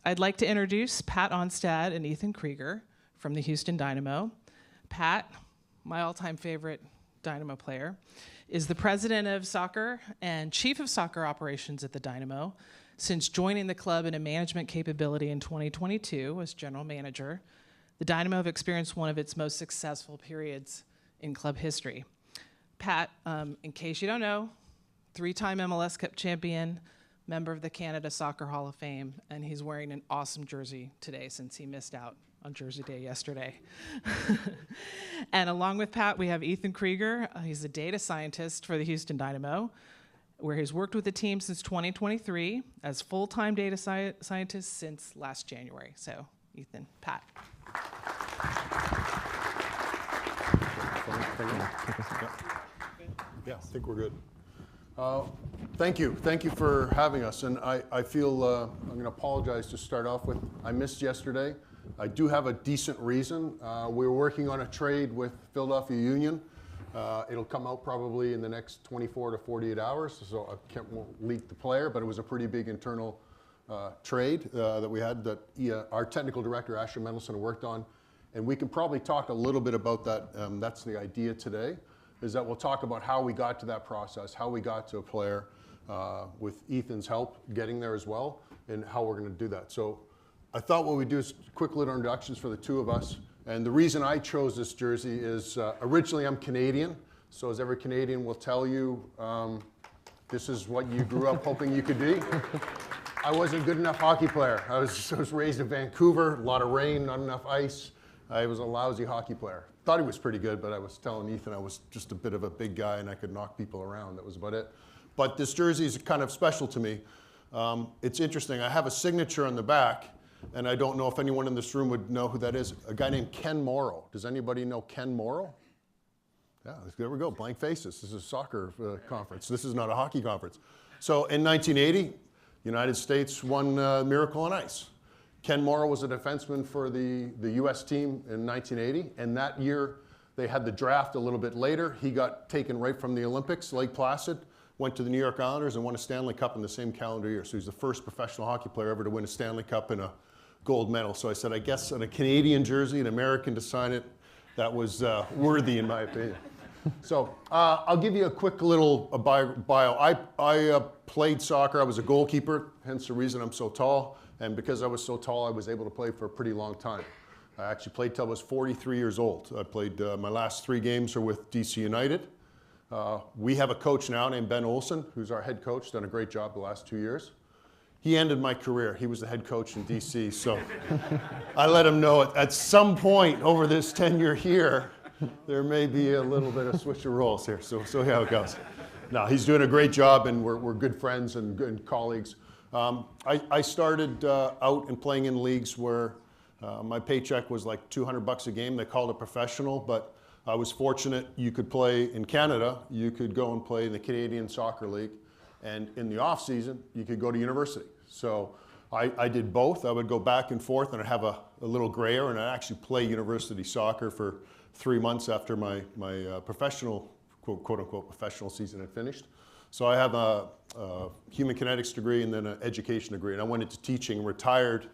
I'd like to introduce Pat Onstad and Ethan Creagar from the Houston Dynamo. Pat, my all-time favorite Dynamo player, is the president of soccer and chief of soccer operations at the Dynamo. Since joining the club in a management capability in 2022 as general manager, the Dynamo have experienced one of its most successful periods in club history. Pat, in case you don't know, 3-time MLS Cup champion, member of the Canada Soccer Hall of Fame, and he's wearing an awesome jersey today since he missed out on Jersey Day yesterday. And along with Pat, we have Ethan Creagar. He's a data scientist for the Houston Dynamo, where he's worked with the team since 2023 as full-time data scientist since last January. So, Ethan, Pat. Yeah, I think we're good. Thank you for having us. And I feel I'm going to apologize to start off with. I missed yesterday. I do have a decent reason. We were working on a trade with Philadelphia Union. It'll come out probably in the next 24 to 48 hours, so I won't leak the player, but it was a pretty big internal trade that we had that our technical director, Asher Mendelson, worked on. And we can probably talk a little bit about that. That's the idea today, is that we'll talk about how we got to that process, how we got to a player with Ethan's help getting there as well, and how we're going to do that. So I thought what we'd do is quick little introductions for the two of us. And the reason I chose this jersey is originally I'm Canadian. So as every Canadian will tell you, this is what you grew up hoping you could be. I wasn't a good enough hockey player. I was raised in Vancouver, a lot of rain, not enough ice. I was a lousy hockey player. Thought he was pretty good, but I was telling Ethan I was just a bit of a big guy and I could knock people around. That was about it. But this jersey is kind of special to me. It's interesting. I have a signature on the back, and I don't know if anyone in this room would know who that is. A guy named Ken Morrow. Does anybody know Ken Morrow? Yeah, there we go. Blank faces. This is a soccer conference. This is not a hockey conference. So in 1980, United States won Miracle on Ice. Ken Morrow was a defenseman for the U.S. team in 1980, and that year they had the draft a little bit later. He got taken right from the Olympics, Lake Placid, went to the New York Islanders and won a Stanley Cup in the same calendar year. So he's the first professional hockey player ever to win a Stanley Cup and a gold medal. So I said, I guess on a Canadian jersey, an American to sign it, that was worthy in my opinion. So I'll give you a quick little bio. I played soccer. I was a goalkeeper, hence the reason I'm so tall. And because I was so tall, I was able to play for a pretty long time. I actually played till I was 43 years old. I played, my last 3 games are with DC United. We have a coach now named Ben Olsen, who's our head coach, done a great job the last 2 years. He ended my career. He was the head coach in DC, so I let him know at some point over this tenure here, there may be a little bit of switch of roles here. So how it goes. No, he's doing a great job, and we're good friends and good colleagues. I started out and playing in leagues where my paycheck was like $200 a game. They called it professional, but I was fortunate you could play in Canada. You could go and play in the Canadian Soccer League, and in the off season, you could go to university. So I did both. I would go back and forth, and I'd have a little grayer, and I'd actually play university soccer for 3 months after my professional, quote unquote, professional season had finished. So I have a human kinetics degree and then an education degree, and I went into teaching, retired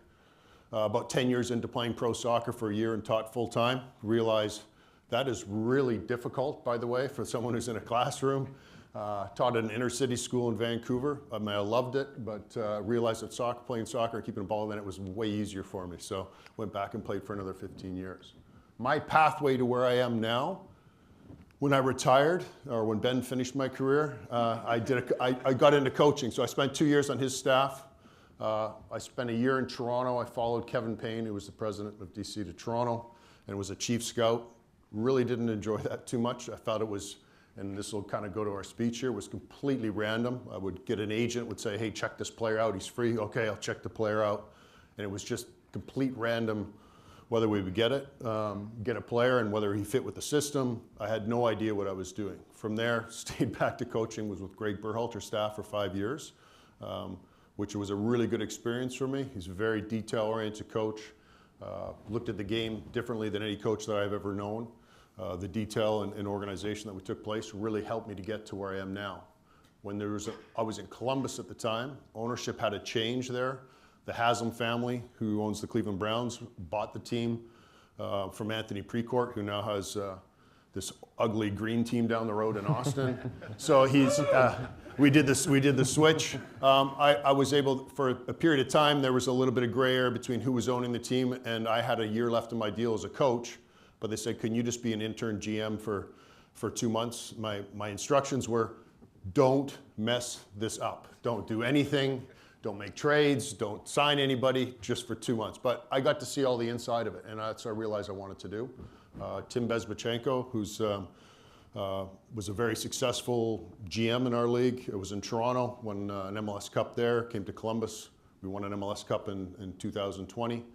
about 10 years into playing pro soccer for a year and taught full time. Realized that is really difficult, by the way, for someone who's in a classroom. Taught at an inner city school in Vancouver. I mean, I loved it, but realized that playing soccer and keeping the ball, then it was way easier for me. So went back and played for another 15 years. My pathway to where I am now, when I retired, or when Ben finished my career, I got into coaching. So I spent 2 years on his staff. I spent a year in Toronto. I followed Kevin Payne, who was the president of DC, to Toronto, and was a chief scout. Really didn't enjoy that too much. I thought it was, and this will kind of go to our speech here, was completely random. I would get an agent, would say, hey, check this player out. He's free. Okay, I'll check the player out. And it was just complete random whether we would get a player and whether he fit with the system. I had no idea what I was doing. From there, stayed back to coaching, was with Greg Berhalter's staff for 5 years, which was a really good experience for me. He's a very detail-oriented coach, looked at the game differently than any coach that I've ever known. The detail and organization that we took place really helped me to get to where I am now. When I was in Columbus at the time, ownership had a change there. The Haslam family, who owns the Cleveland Browns, bought the team from Anthony Precourt, who now has this ugly green team down the road in Austin. So we did the switch. I was able, for a period of time, there was a little bit of gray area between who was owning the team, and I had a year left in my deal as a coach. But they said, can you just be an intern GM for 2 months? My instructions were, don't mess this up. Don't do anything. Don't make trades. Don't sign anybody, just for 2 months. But I got to see all the inside of it, and that's what I realized I wanted to do. Tim Bezbachenko, who's was a very successful GM in our league. It was in Toronto, won an MLS Cup there, came to Columbus. We won an MLS Cup in 2020.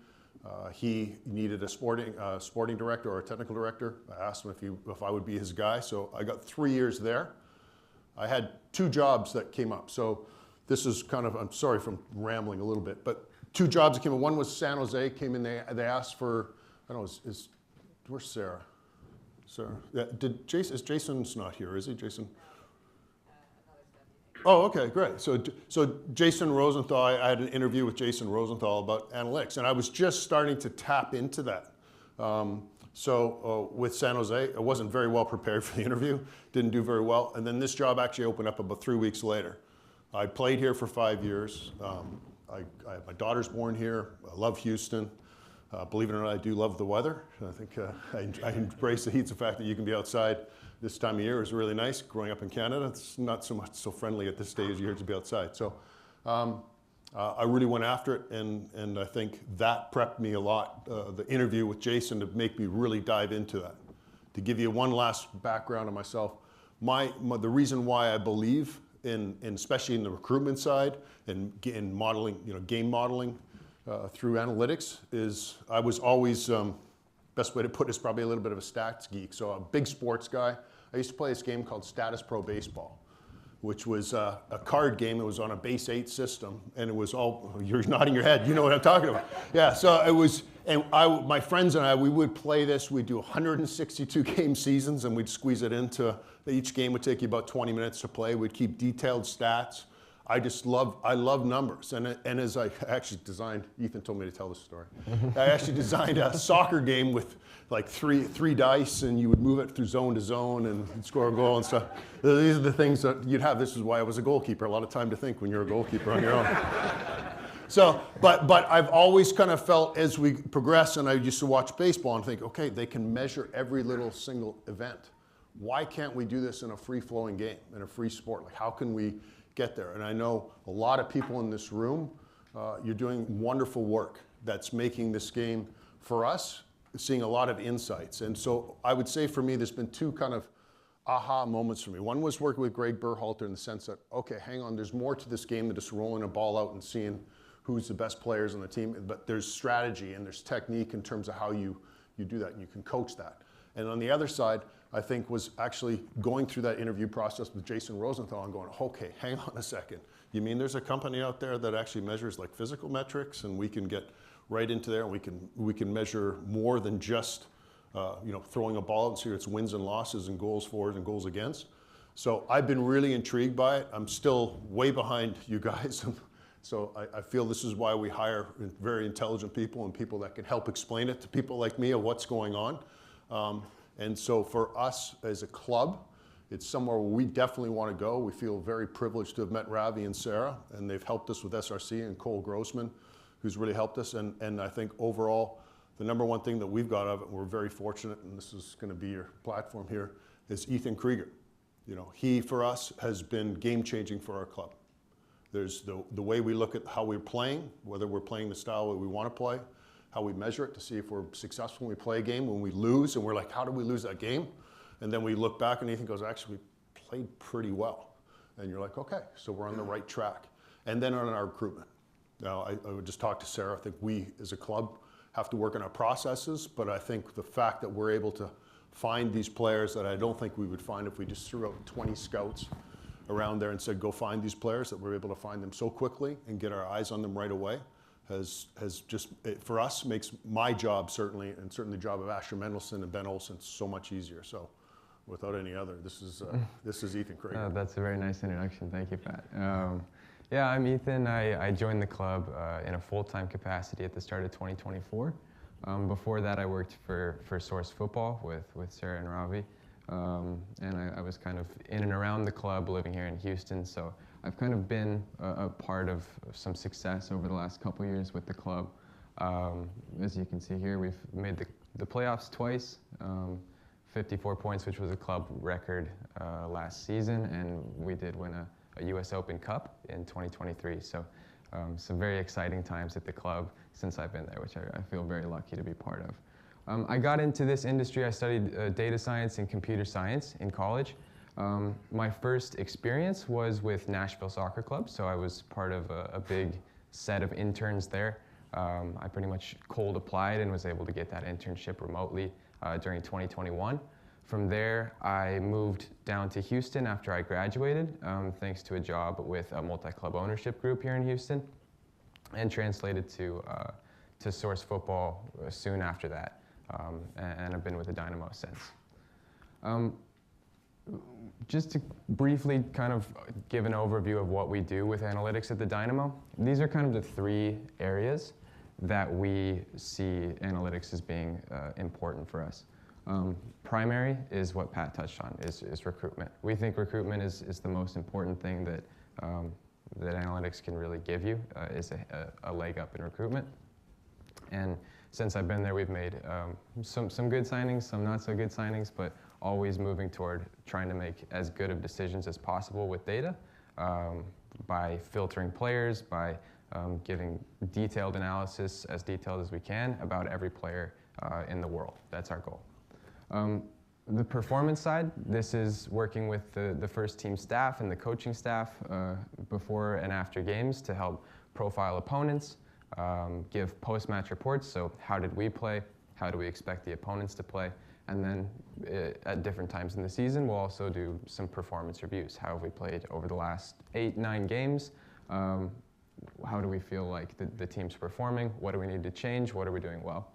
He needed a sporting director or a technical director. I asked him if I would be his guy, so I got 3 years there. I had 2 jobs that came up. So this is kind of, I'm sorry if I'm rambling a little bit, but 2 jobs that came up. One was San Jose, came in, they asked for, I don't know, where's Sarah? Sarah, yeah, Jason's not here, is he, Jason? Oh, okay, great. So Jason Rosenthal, I had an interview with Jason Rosenthal about analytics, and I was just starting to tap into that. With San Jose, I wasn't very well prepared for the interview, didn't do very well, and then this job actually opened up about 3 weeks later. I played here for 5 years. My daughter's born here. I love Houston. Believe it or not, I do love the weather. I think I embrace the heat. The fact that you can be outside this time of year is really nice. Growing up in Canada, it's not so friendly at this stage of year to be outside. So I really went after it, and I think that prepped me a lot, the interview with Jason, to make me really dive into that. To give you one last background on myself, the reason why I believe in especially in the recruitment side and in modeling, game modeling through analytics, is I was always, best way to put it is probably a little bit of a stats geek. So a big sports guy. I used to play this game called Status Pro Baseball, which was a card game. It was on a base 8 system, and it was all, you're nodding your head, you know what I'm talking about. Yeah, so it was, and my friends and I, we would play this. We'd do 162 game seasons, and we'd squeeze it into, each game would take you about 20 minutes to play. We'd keep detailed stats. I love numbers, and as I actually designed, Ethan told me to tell this story. I actually designed a soccer game with like three dice, and you would move it through zone to zone and score a goal and stuff. These are the things that you'd have. This is why I was a goalkeeper. A lot of time to think when you're a goalkeeper on your own. So, but I've always kind of felt as we progress, and I used to watch baseball and think, okay, they can measure every little single event. Why can't we do this in a free-flowing game, in a free sport? Like, how can we get there? And I know a lot of people in this room, you're doing wonderful work that's making this game, for us, seeing a lot of insights. And so I would say for me, there's been 2 kind of aha moments for me. One was working with Greg Berhalter in the sense that, okay, hang on, there's more to this game than just rolling a ball out and seeing who's the best players on the team, but there's strategy and there's technique in terms of how you do that, and you can coach that. And on the other side, I think, was actually going through that interview process with Jason Rosenthal and going, okay, hang on a second. You mean there's a company out there that actually measures like physical metrics, and we can get right into there, and we can measure more than just throwing a ball out and see its wins and losses and goals for and goals against. So I've been really intrigued by it. I'm still way behind you guys. So I feel this is why we hire very intelligent people and people that can help explain it to people like me of what's going on. And so for us as a club, it's somewhere where we definitely want to go. We feel very privileged to have met Ravi and Sarah, and they've helped us with SRC, and Cole Grossman, who's really helped us. And I think overall, the number one thing that we've got out of it, and we're very fortunate, and this is going to be your platform here, is Ethan Creagar. He, for us, has been game-changing for our club. There's the way we look at how we're playing, whether we're playing the style that we want to play, how we measure it to see if we're successful when we play a game, when we lose, and we're like, how did we lose that game? And then we look back and Ethan goes, actually, we played pretty well. And you're like, okay, so we're on the right track. And then on our recruitment. Now, I would just talk to Sarah. I think we, as a club, have to work on our processes, but I think the fact that we're able to find these players that I don't think we would find if we just threw out 20 scouts around there and said, go find these players, that we're able to find them so quickly and get our eyes on them right away, has just, for us, makes my job certainly, and certainly the job of Asher Mendelson and Ben Olsen, so much easier. So without any other, this is Ethan Creagar. That's a very nice introduction. Thank you, Pat. Yeah, I'm Ethan. I joined the club in a full-time capacity at the start of 2024. Before that, I worked for Source Football with Sarah and Ravi. And I was kind of in and around the club living here in Houston, so I've kind of been a part of some success over the last couple years with the club. As you can see here, we've made the playoffs twice, 54 points, which was a club record last season, and we did win a US Open Cup in 2023. So some very exciting times at the club since I've been there, which I feel very lucky to be part of. I got into this industry. I studied data science and computer science in college. My first experience was with Nashville Soccer Club, so I was part of a big set of interns there. I pretty much cold applied and was able to get that internship remotely during 2021. From there, I moved down to Houston after I graduated, thanks to a job with a multi-club ownership group here in Houston, and translated to Source Football soon after that. And I've been with the Dynamo since. Just to briefly kind of give an overview of what we do with analytics at the Dynamo, these are kind of the three areas that we see analytics as being important for us. Primary is what Pat touched on, is recruitment. We think recruitment is the most important thing that analytics can really give you, is a leg up in recruitment. And since I've been there, we've made some good signings, some not so good signings, but always moving toward trying to make as good of decisions as possible with data by filtering players, by giving detailed analysis, as detailed as we can, about every player in the world. That's our goal. The performance side, this is working with the first team staff and the coaching staff before and after games to help profile opponents, give post-match reports, so how did we play, how do we expect the opponents to play, and then at different times in the season we'll also do some performance reviews. How have we played over the last 8-9 games? How do we feel like the team's performing? What do we need to change? What are we doing well?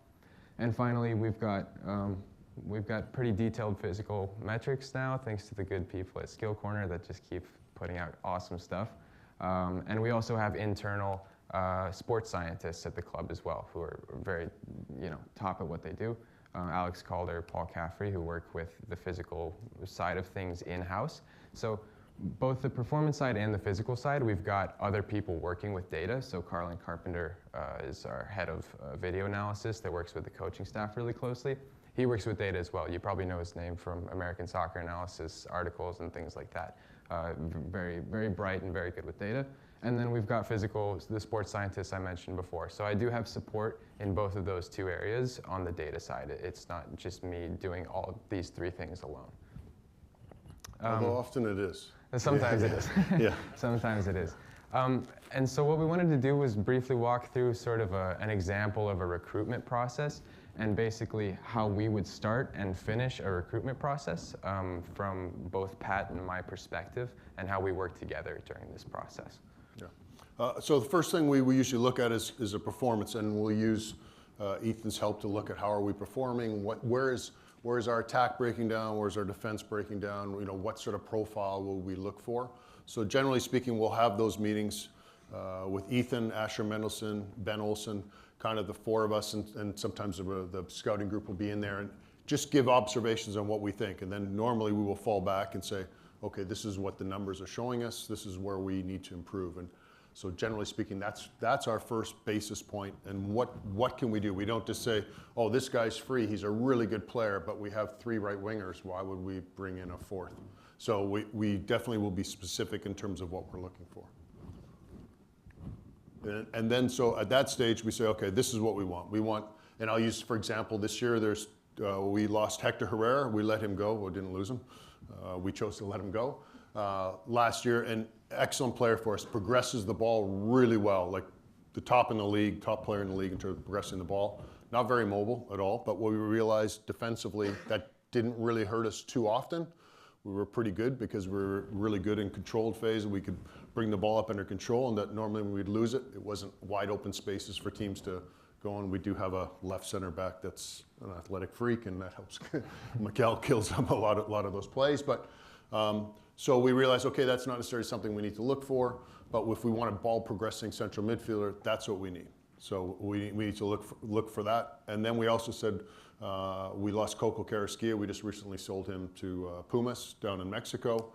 And finally, we've got pretty detailed physical metrics now, thanks to the good people at Skill Corner that just keep putting out awesome stuff. And we also have internal sports scientists at the club as well, who are very, top at what they do. Alex Calder, Paul Caffrey, who work with the physical side of things in-house. So both the performance side and the physical side, we've got other people working with data. So Carlin Carpenter is our head of video analysis that works with the coaching staff really closely. He works with data as well. You probably know his name from American Soccer Analysis articles and things like that. Very, very bright and very good with data. And then we've got the sports scientists I mentioned before. So I do have support in both of those two areas on the data side. It's not just me doing all of these three things alone. Although often it is. Sometimes it is. Yeah. Sometimes it is. And so what we wanted to do was briefly walk through sort of an example of a recruitment process, and basically how we would start and finish a recruitment process from both Pat and my perspective, and how we work together during this process. Yeah. So the first thing we usually look at is a performance, and we'll use Ethan's help to look at how are we performing, where is our attack breaking down, where's our defense breaking down, what sort of profile will we look for. So generally speaking, we'll have those meetings with Ethan, Asher Mendelson, Ben Olsen, kind of the four of us, and sometimes the scouting group will be in there and just give observations on what we think. And then normally we will fall back and say, okay, this is what the numbers are showing us, this is where we need to improve. And so generally speaking, that's our first basis point. And what can we do? We don't just say, oh, this guy's free, he's a really good player, but we have 3 right wingers, why would we bring in a 4th? So we definitely will be specific in terms of what we're looking for. And then so at that stage we say, okay, this is what we want. And I'll use, for example, this year we lost Hector Herrera. We let him go. We didn't lose him. We chose to let him go last year. An excellent player for us, progresses the ball really well, like the top player in the league in terms of progressing the ball. Not very mobile at all, but what we realized defensively, that didn't really hurt us too often. We were pretty good because we were really good in controlled phase, and we could bring the ball up under control, and that normally when we'd lose it, it wasn't wide open spaces for teams to go on. We do have a left center back that's an athletic freak, and that helps. Miguel kills him a lot of those plays, but so we realized, okay, that's not necessarily something we need to look for. but if we want a ball progressing central midfielder, that's what we need. So we need to look for that. And then we also said we lost Coco Carrasquilla. We just recently sold him to Pumas down in Mexico.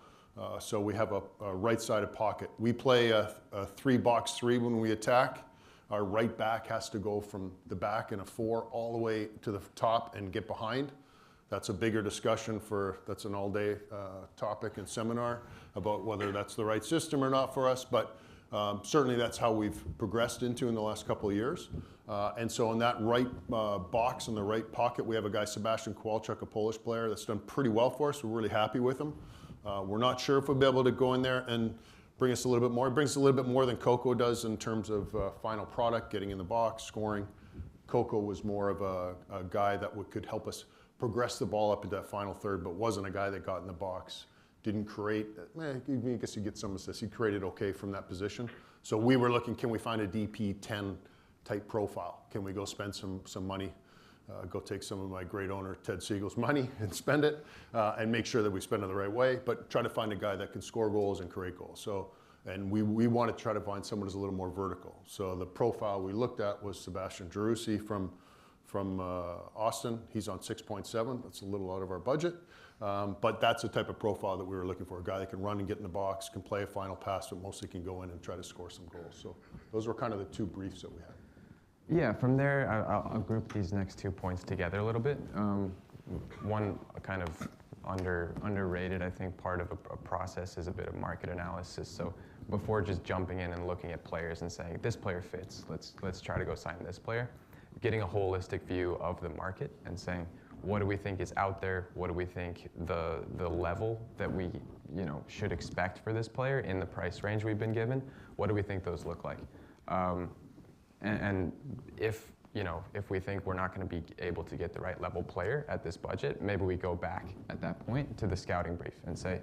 So we have a right-sided pocket. We play a 3-box-3 when we attack. Our right back has to go from the back in a 4 all the way to the top and get behind. That's a bigger discussion that's an all-day topic and seminar about whether that's the right system or not for us, but certainly that's how we've progressed into in the last couple of years. And so in that right box, in the right pocket, we have a guy, Sebastian Kowalczyk, a Polish player, that's done pretty well for us. We're really happy with him. We're not sure if we'll be able to go in there and bring us a little bit more. It brings us a little bit more than Coco does in terms of final product, getting in the box, scoring. Coco was more of a guy that could help us progress the ball up into that final third, but wasn't a guy that got in the box, didn't create, I guess you get some assists. He created okay from that position. So we were looking, can we find a DP 10 type profile? Can we go spend some money, go take some of my great owner Ted Siegel's money and spend it, and make sure that we spend it the right way, but try to find a guy that can score goals and create goals. So, and we want to try to find someone who's a little more vertical. So the profile we looked at was Sebastian Giroussi from Austin. He's on 6.7. That's a little out of our budget. But that's the type of profile that we were looking for, a guy that can run and get in the box, can play a final pass, but mostly can go in and try to score some goals. So those were kind of the 2 briefs that we had. Yeah, from there, I'll group these next 2 points together a little bit. One kind of underrated, I think, part of a process is a bit of market analysis. So before just jumping in and looking at players and saying, this player fits, let's try to go sign this player, getting a holistic view of the market and saying, what do we think is out there? What do we think the level that we should expect for this player in the price range we've been given? What do we think those look like? And if we think we're not going to be able to get the right level player at this budget, maybe we go back at that point to the scouting brief and say,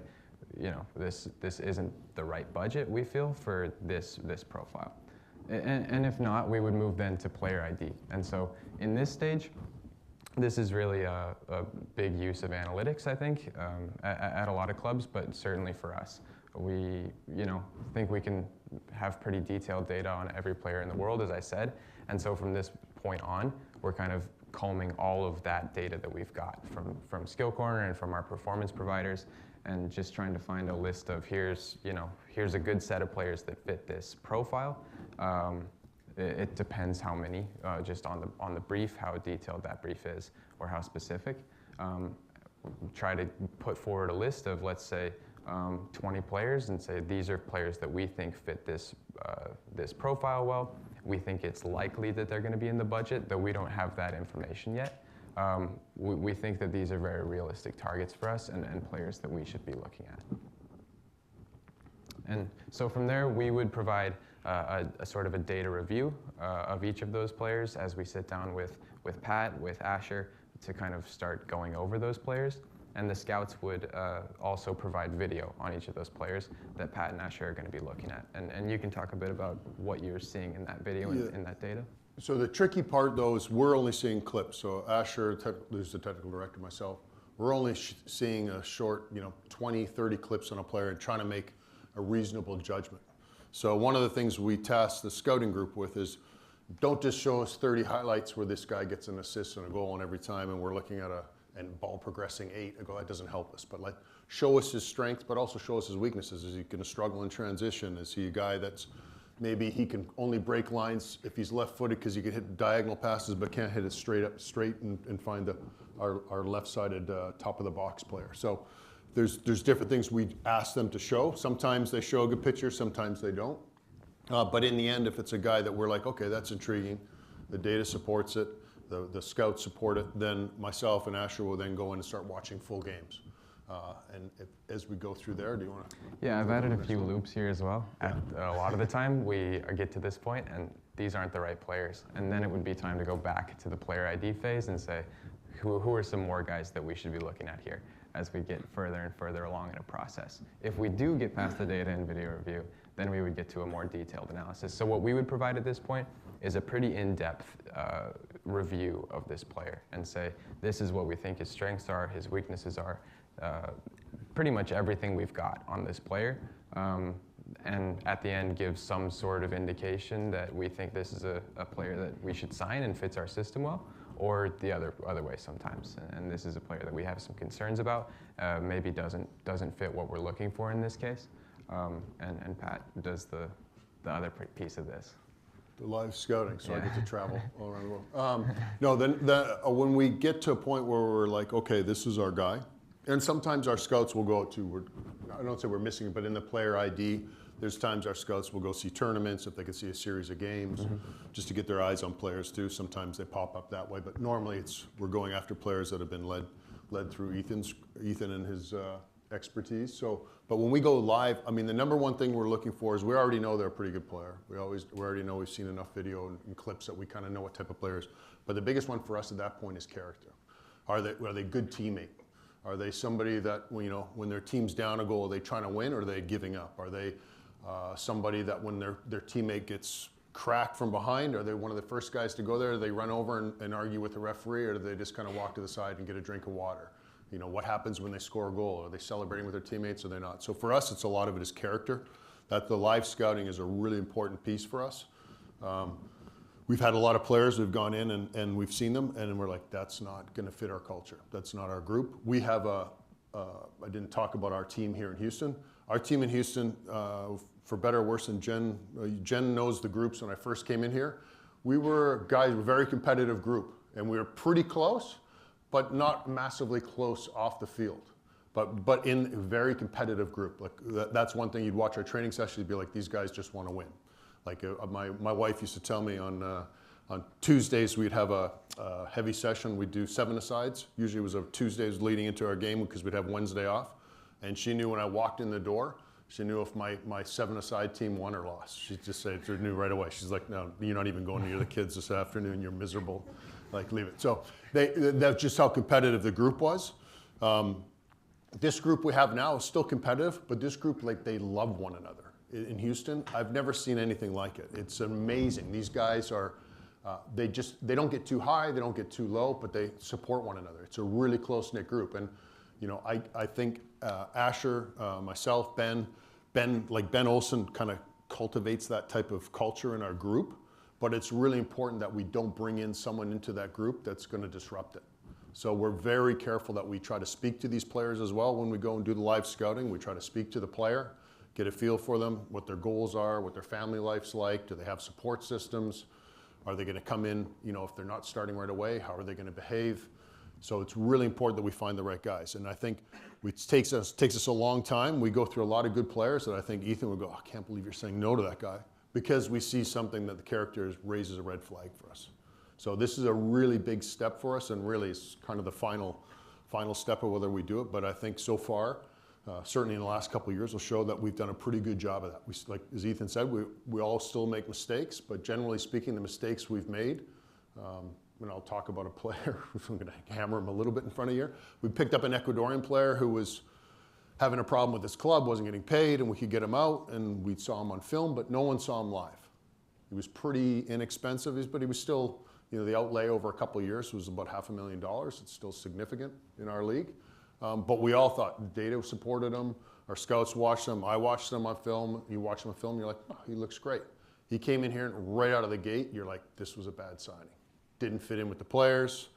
this isn't the right budget we feel for this profile. And if not, we would move then to player ID. And so in this stage, this is really a big use of analytics, I think, at a lot of clubs, but certainly for us. We think we can have pretty detailed data on every player in the world, as I said. And so from this point on, we're kind of combing all of that data that we've got from Skill Corner and from our performance providers, and just trying to find a list of here's a good set of players that fit this profile. It depends how many, just on the brief, how detailed that brief is, or how specific. Try to put forward a list of, let's say, 20 players and say these are players that we think fit this profile well. We think it's likely that they're going to be in the budget, though we don't have that information yet. We think that these are very realistic targets for us and players that we should be looking at. And so from there, we would provide a sort of a data review of each of those players as we sit down with Pat, with Asher, to kind of start going over those players. And the scouts would also provide video on each of those players that Pat and Asher are going to be looking at. And you can talk a bit about what you're seeing in that video and in that data. So the tricky part, though, is we're only seeing clips. So Asher, who's the technical director, myself, we're only seeing a short, 20, 30 clips on a player and trying to make a reasonable judgment. So one of the things we task the scouting group with is don't just show us 30 highlights where this guy gets an assist and a goal and every time and we're looking at and ball progressing 8, I go, that doesn't help us. But show us his strengths, but also show us his weaknesses. Is he going to struggle in transition? Is he a guy that's maybe he can only break lines if he's left-footed because he can hit diagonal passes but can't hit it straight and find our left-sided top of the box player. So there's different things we ask them to show. Sometimes they show a good picture, sometimes they don't. But in the end, if it's a guy that we're like, okay, that's intriguing, the data supports it, the scouts support it, then myself and Asher will then go in and start watching full games. And as we go through there, do you want to? Yeah, I've added a few loops here as well. Yeah. A lot of the time, we get to this point, and these aren't the right players. And then it would be time to go back to the player ID phase and say, who are some more guys that we should be looking at here as we get further and further along in a process. If we do get past the data and video review, then we would get to a more detailed analysis. So what we would provide at this point is a pretty in-depth review of this player and say, this is what we think his strengths are, his weaknesses are, pretty much everything we've got on this player. and at the end give some sort of indication that we think this is a player that we should sign and fits our system well, or the other way sometimes. And this is a player that we have some concerns about, maybe doesn't fit what we're looking for in this case. And Pat does the other piece of this. The live scouting, so I get to travel all around the world. No, then when we get to a point where we're like, okay, this is our guy, and sometimes our scouts will go to, I don't say we're missing it, but in the player ID, there's times our scouts will go see tournaments if they can see a series of games, just to get their eyes on players too. Sometimes they pop up that way, but normally we're going after players that have been led through Ethan and his expertise. So, but when we go live, I mean, the number one thing we're looking for is we already know they're a pretty good player. We already know we've seen enough video and clips that we kind of know what type of players. But the biggest one for us at that point is character. Are they good teammate? Are they somebody that, you know, when their team's down a goal, are they trying to win or are they giving up? Are they somebody that when their teammate gets cracked from behind, are they one of the first guys to go there? Do they run over and argue with the referee, or do they just kind of walk to the side and get a drink of water? You know, what happens when they score a goal? Are they celebrating with their teammates or they're not? So for us, it's a lot of it is character. That the live scouting is a really important piece for us. We've had a lot of players who've gone in and we've seen them and we're like, that's not going to fit our culture. That's not our group. We have I didn't talk about our team here in Houston. Our team in Houston, for better or worse, and Jen knows the groups when I first came in here. We were a very competitive group and we were pretty close, but not massively close off the field. But in a very competitive group. Like that's one thing, you'd watch our training sessions, you'd be like, these guys just want to win. Like my wife used to tell me on Tuesdays we'd have a heavy session. We'd do 7-a-sides. Usually it was Tuesdays leading into our game because we'd have Wednesday off. And she knew when I walked in the door, she knew if my 7-a-side team won or lost. She'd just say, she knew right away. She's like, no, you're not even going near the kids this afternoon. You're miserable. Like, leave it. So that's just how competitive the group was. This group we have now is still competitive, but this group, like, they love one another. In Houston, I've never seen anything like it. It's amazing. These guys are, they don't get too high, they don't get too low, but they support one another. It's a really close-knit group. And, you know, I think Asher, myself, Ben Olsen kind of cultivates that type of culture in our group, but it's really important that we don't bring in someone into that group that's going to disrupt it. So we're very careful that we try to speak to these players as well when we go and do the live scouting. We try to speak to the player, get a feel for them, what their goals are, what their family life's like, do they have support systems, are they going to come in, you know, if they're not starting right away, how are they going to behave? So it's really important that we find the right guys. And I think it takes us a long time. We go through a lot of good players that I think Ethan would go, oh, I can't believe you're saying no to that guy, because we see something that the character raises a red flag for us. So this is a really big step for us, and really it's kind of the final step of whether we do it. But I think so far, certainly in the last couple of years, will show that we've done a pretty good job of that. Like as Ethan said, we all still make mistakes, but generally speaking, the mistakes we've made, and I'll talk about a player, I'm going to hammer him a little bit in front of you. We picked up an Ecuadorian player who was having a problem with his club, wasn't getting paid, and we could get him out, and we saw him on film, but no one saw him live. He was pretty inexpensive, but he was still, you know, the outlay over a couple of years was about $500,000. It's still significant in our league. But we all thought, data supported him, our scouts watched him, I watched him on film, you watch him on film, you're like, oh, he looks great. He came in here and right out of the gate, you're like, this was a bad signing. Didn't fit in with the players,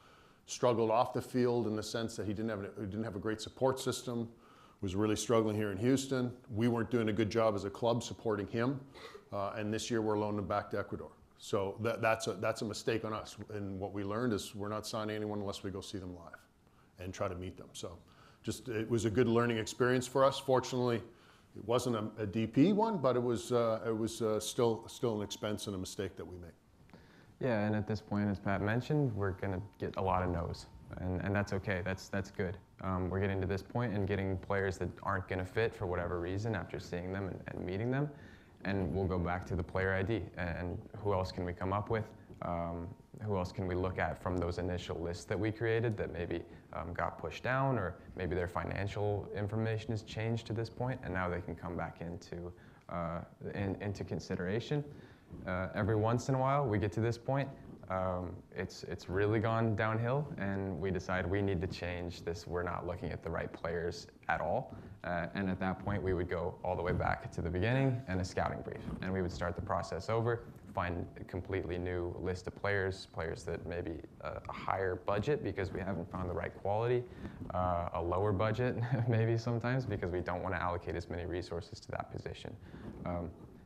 struggled off the field in the sense that he didn't have a great support system, was really struggling here in Houston. We weren't doing a good job as a club supporting him, and this year we're loaning him back to Ecuador. So that's a mistake on us, and what we learned is we're not signing anyone unless we go see them live and try to meet them. So it was a good learning experience for us. Fortunately, it wasn't a DP one, but it was still an expense and a mistake that we made. Yeah, and at this point, as Pat mentioned, we're going to get a lot of no's, and that's okay. That's good. We're getting to this point and getting players that aren't going to fit for whatever reason after seeing them and meeting them, and we'll go back to the player ID and who else can we come up with? Who else can we look at from those initial lists that we created that maybe got pushed down, or maybe their financial information has changed to this point, and now they can come back into consideration. Every once in a while, we get to this point. It's really gone downhill, and we decided we need to change this. We're not looking at the right players at all. And at that point, we would go all the way back to the beginning and a scouting brief. And we would start the process over, find a completely new list of players that maybe a higher budget because we haven't found the right quality, a lower budget maybe sometimes because we don't want to allocate as many resources to that position.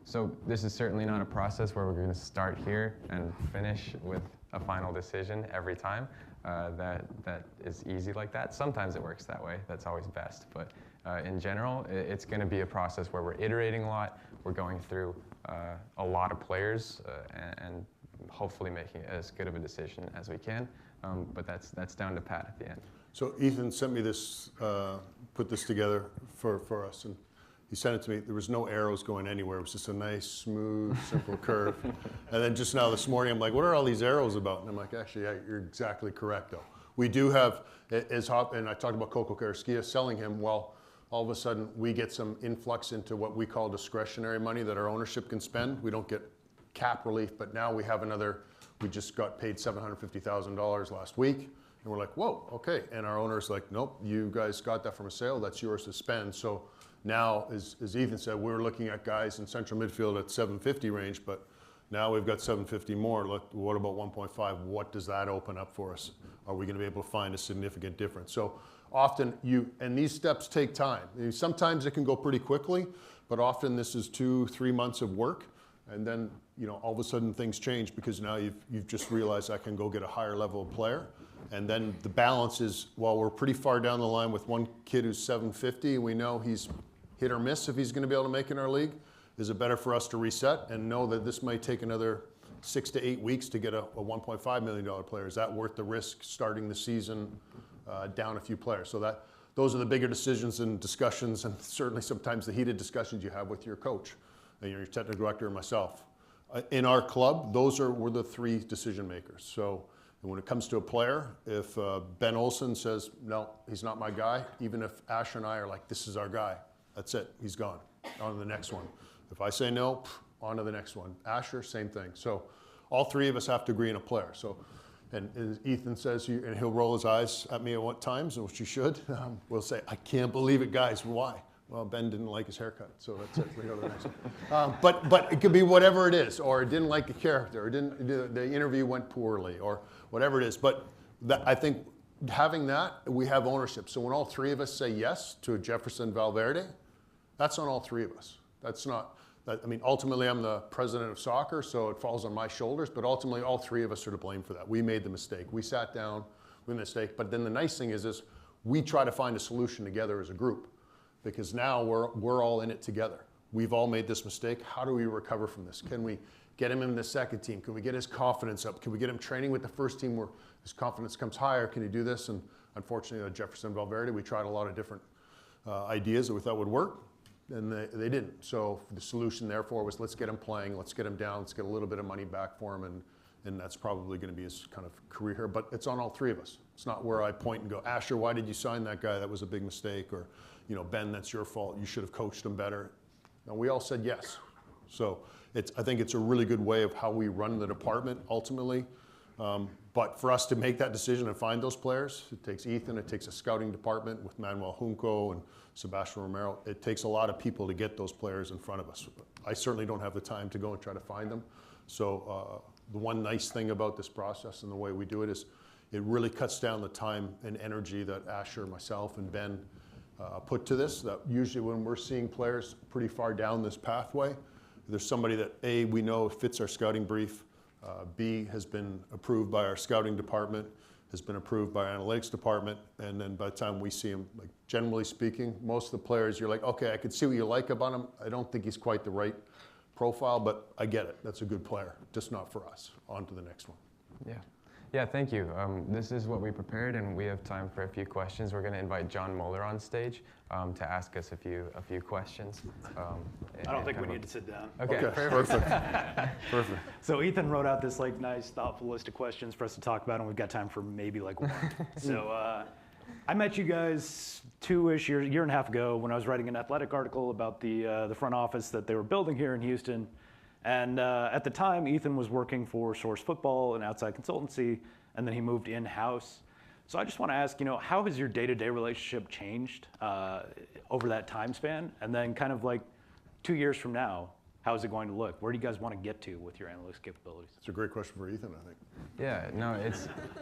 So this is certainly not a process where we're going to start here and finish with a final decision every time. That is easy like that. Sometimes it works that way. That's always best. But in general, it's going to be a process where we're iterating a lot. We're going through a lot of players and hopefully making as good of a decision as we can. But that's down to Pat at the end. So Ethan sent me this, put this together for us, and he sent it to me. There was no arrows going anywhere. It was just a nice, smooth, simple curve. And then just now this morning, I'm like, what are all these arrows about? And I'm like, actually, yeah, you're exactly correct, though. We do have, and I talked about Coco Carrasquilla selling him. Well, all of a sudden, we get some influx into what we call discretionary money that our ownership can spend. We don't get cap relief, but now we have another, we just got paid $750,000 last week. And we're like, whoa, okay. And our owner's like, nope, you guys got that from a sale. That's yours to spend. So now, as Ethan said, we're looking at guys in central midfield at 750 range, but now we've got 750 more. Look, what about 1.5? What does that open up for us? Are we going to be able to find a significant difference? So often and these steps take time. Sometimes it can go pretty quickly, but often this is 2-3 months of work. And then, all of a sudden things change because now you've just realized I can go get a higher level of player. And then the balance is, while we're pretty far down the line with one kid who's 750, and we know he's hit or miss if he's going to be able to make in our league, is it better for us to reset and know that this might take another 6 to 8 weeks to get a $1.5 million player? Is that worth the risk starting the season down a few players? So those are the bigger decisions and discussions, and certainly sometimes the heated discussions you have with your coach and your technical director and myself. In our club, we're the three decision makers. So and when it comes to a player, if Ben Olsen says, no, he's not my guy, even if Asher and I are like, this is our guy, that's it, he's gone, on to the next one. If I say no, on to the next one. Asher, same thing. So all three of us have to agree on a player. So, and as Ethan says, and he'll roll his eyes at me at times, which he should, we'll say, I can't believe it, guys, why? Well, Ben didn't like his haircut, so that's it. We go to the next one. But it could be whatever it is, or it didn't like the character, or the interview went poorly, or whatever it is. But I think having that, we have ownership. So when all three of us say yes to Jefferson Valverde, that's on all three of us. That's not. Ultimately, I'm the president of soccer, so it falls on my shoulders. But ultimately, all three of us are to blame for that. We made the mistake. We sat down, we made the mistake. But then the nice thing is we try to find a solution together as a group. Because now we're all in it together. We've all made this mistake. How do we recover from this? Can we get him in the second team? Can we get his confidence up? Can we get him training with the first team where his confidence comes higher? Can he do this? And unfortunately, Jefferson Valverde, we tried a lot of different ideas that we thought would work, and they didn't. So the solution, therefore, was let's get him playing, let's get him down, let's get a little bit of money back for him, and that's probably going to be his kind of career here. But it's on all three of us. It's not where I point and go, Asher, why did you sign that guy? That was a big mistake. Or, Ben, that's your fault. You should have coached him better. And we all said yes. So I think it's a really good way of how we run the department ultimately. But for us to make that decision and find those players, it takes Ethan, it takes a scouting department with Manuel Junco and Sebastian Romero. It takes a lot of people to get those players in front of us. I certainly don't have the time to go and try to find them. So the one nice thing about this process and the way we do it is it really cuts down the time and energy that Asher, myself, and Ben put to this. That usually when we're seeing players pretty far down this pathway, there's somebody that A, we know fits our scouting brief, B, has been approved by our scouting department, has been approved by our analytics department, and then by the time we see him, like generally speaking, most of the players, you're like, okay, I can see what you like about him. I don't think he's quite the right profile, but I get it. That's a good player, just not for us. On to the next one. Yeah, thank you. This is what we prepared, and we have time for a few questions. We're going to invite John Muller on stage to ask us a few questions. I don't think we need to sit down. Okay. Perfect. Perfect. So Ethan wrote out this nice, thoughtful list of questions for us to talk about, and we've got time for maybe one. So I met you guys year and a half ago when I was writing an athletic article about the front office that they were building here in Houston. And at the time, Ethan was working for Source Football, an outside consultancy, and then he moved in-house. So I just want to ask, how has your day-to-day relationship changed over that time span? And then kind of like 2 years from now, how is it going to look? Where do you guys want to get to with your analytics capabilities? It's a great question for Ethan, I think. Yeah, no,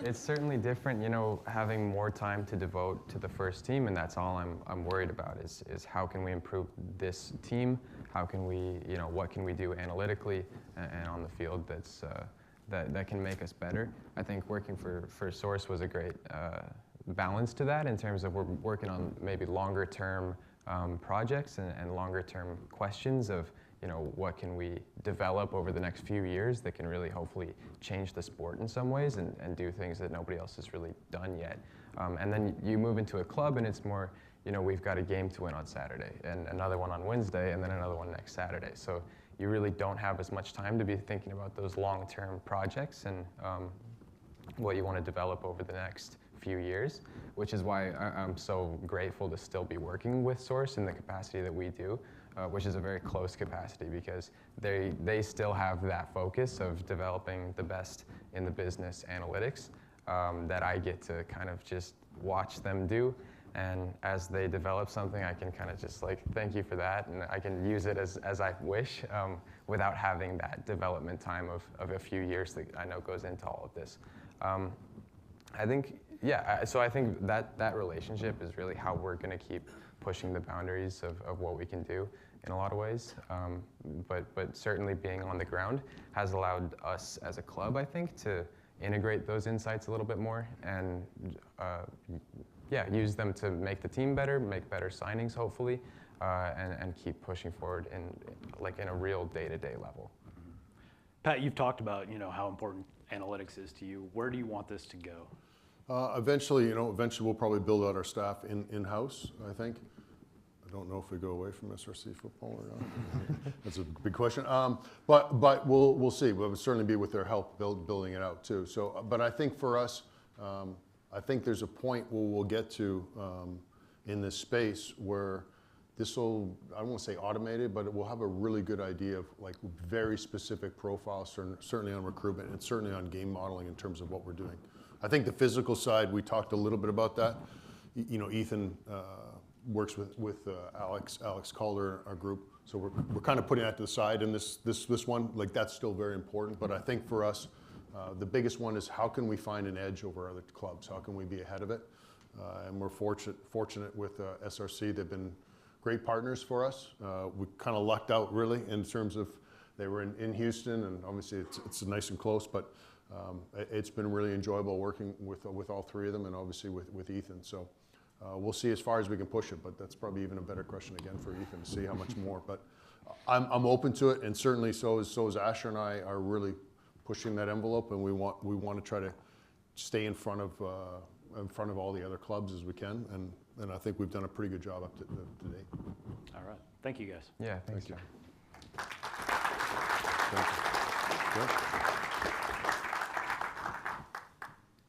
it's certainly different, having more time to devote to the first team, and that's all I'm worried about is how can we improve this team? How can we, what can we do analytically and on the field that can make us better? I think working for Source was a great balance to that in terms of we're working on maybe longer term projects and longer term questions of what can we develop over the next few years that can really hopefully change the sport in some ways and do things that nobody else has really done yet. And then you move into a club and it's more, we've got a game to win on Saturday and another one on Wednesday and then another one next Saturday. So you really don't have as much time to be thinking about those long-term projects and what you want to develop over the next few years, which is why I'm so grateful to still be working with Source in the capacity that we do, which is a very close capacity because they still have that focus of developing the best in the business analytics that I get to kind of just watch them do. And as they develop something, I can kind of just thank you for that, and I can use it as I wish without having that development time of a few years that I know goes into all of this. I think, so I think that relationship is really how we're going to keep pushing the boundaries of what we can do in a lot of ways. But certainly being on the ground has allowed us as a club, I think, to integrate those insights a little bit more and use them to make the team better, make better signings hopefully, and keep pushing forward in a real day-to-day level. Pat, you've talked about how important analytics is to you. Where do you want this to go? Eventually we'll probably build out our staff in-house, I think. I don't know if we go away from SRC football or not. That's a big question. But we'll see. We'll certainly be with their help building it out too. So, but I think for us, I think there's a point where we'll get to in this space where this will, I won't say automated, but it will have a really good idea of very specific profiles, certainly on recruitment and certainly on game modeling in terms of what we're doing. I think the physical side, we talked a little bit about that. Ethan works with Alex Calder, our group. So we're kind of putting that to the side in this one. That's still very important. But I think for us, the biggest one is how can we find an edge over other clubs? How can we be ahead of it? And we're fortunate with SRC. They've been great partners for us. We kind of lucked out really in terms of they were in Houston, and obviously it's nice and close. But it's been really enjoyable working with all three of them, and obviously with Ethan. So we'll see as far as we can push it. But that's probably even a better question again for Ethan to see how much more. But I'm open to it, and certainly so is Asher and I are really pushing that envelope, and we want to try to stay in front of all the other clubs as we can, and I think we've done a pretty good job up to date. All right, thank you guys. Yeah, thanks, John. Thank you. Good.